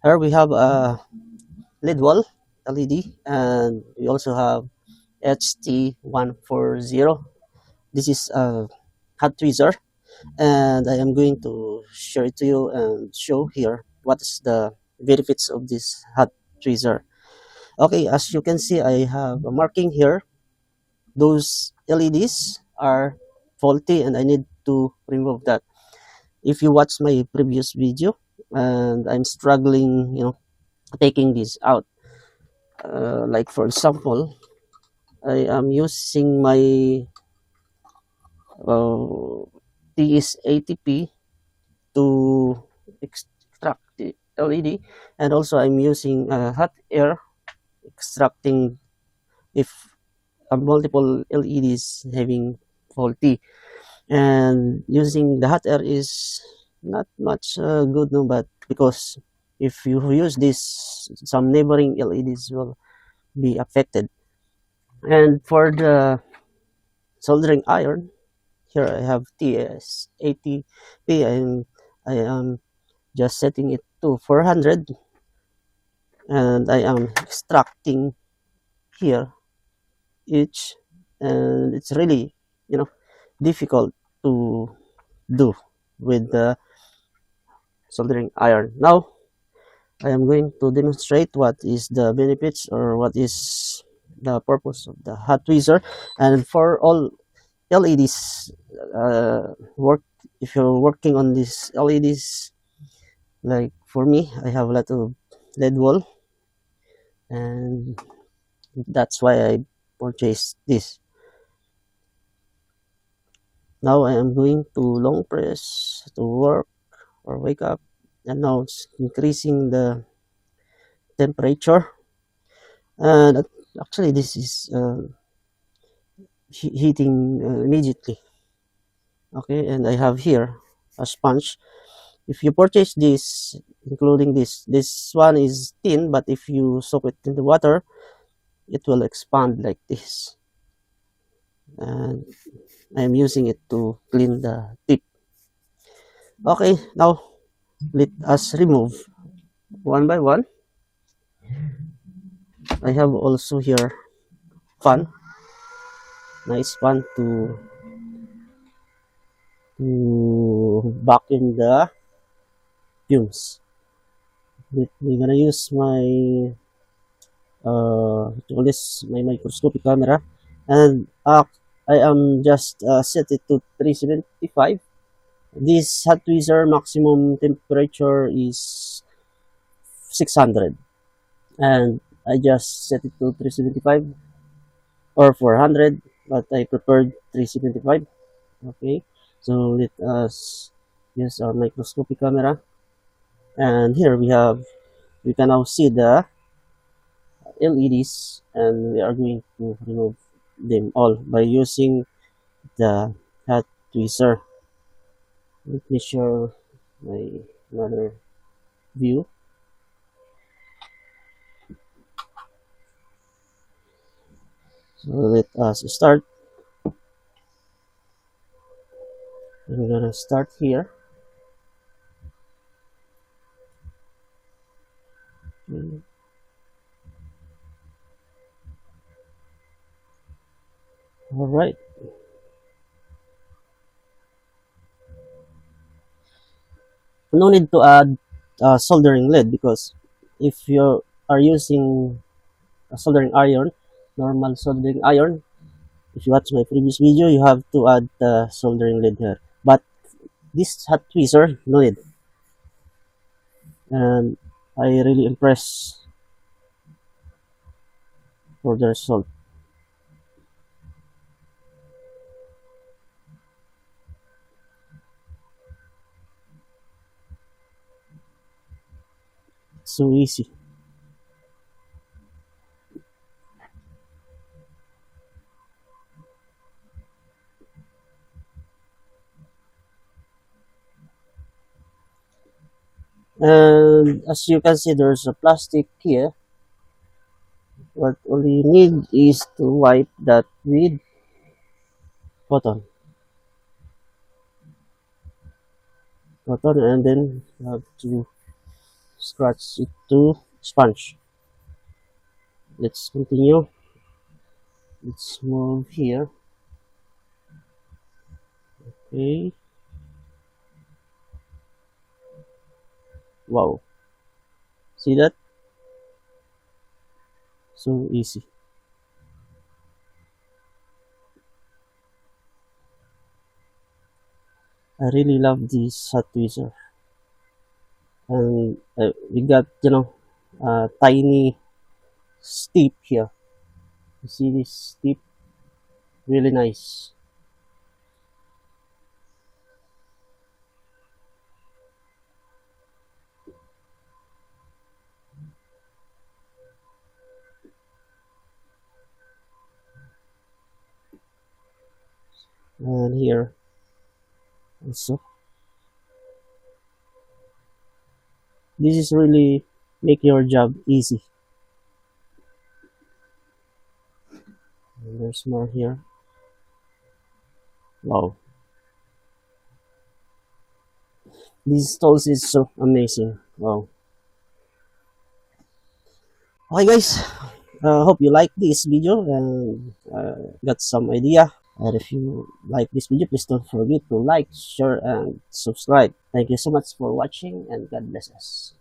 Here we have a lid wall LED, and we also have HT140. This is a hot tweezer, and I am going to share it to you and show here what is the benefits of this hot tweezer. Okay, as you can see, I have a marking here. Those LEDs are faulty, and I need to remove that. If you watch my previous video, and I'm struggling, taking this out. Like for example, I am using my uh, TS80P to extract the LED, and also I'm using hot air extracting if multiple LEDs having faulty, and using the hot air is not much good, no, but because if you use this, some neighboring LEDs will be affected. And for the soldering iron, here I have TS80P, and I am just setting it to 400, and I am extracting here each, and it's really, difficult to do with the soldering iron. Now I am going to demonstrate what is the benefits or what is the purpose of the hot tweezer. And for all LEDs, work if you're working on these LEDs, like for me, I have a lot of LED wall, and that's why I purchased this. Now I am going to long press to work or wake up, and now it's increasing the temperature, and actually this is heating immediately. Okay, and I have here a sponge. If you purchase this, including this one is thin, but if you soak it in the water, it will expand like this, and I'm using it to clean the tip. Okay, now let us remove one by one. I have also here fan, nice fan to vacuum the fumes. We're gonna use my what this my microscopic camera, and I am just set it to 375. This hot tweezer maximum temperature is 600, and I just set it to 375 or 400, but I preferred 375. Okay, so let us use our microscopic camera, and here we can now see the LEDs, and we are going to remove them all by using the hot tweezer. Let me show my another view. So let us start. I'm gonna start here. All right. No need to add soldering lead, because if you are using a soldering iron, normal soldering iron, if you watch my previous video, you have to add the soldering lead here. But this hot tweezer, no need. And I really impressed for the result. So easy. And as you can see, there's a plastic here. What all you need is to wipe that with cotton, and then you have to scratch it to sponge. Let's continue. Let's move here. Okay. Wow. See that? So easy. I really love this hot tweezer. And we got, tiny steep here. You see this steep? Really nice. And here also. This is really make your job easy. And there's more here. Wow. These tools is so amazing. Wow. Okay guys, hope you like this video and got some idea. And if you like this video, please don't forget to like, share, and subscribe. Thank you so much for watching and God bless us.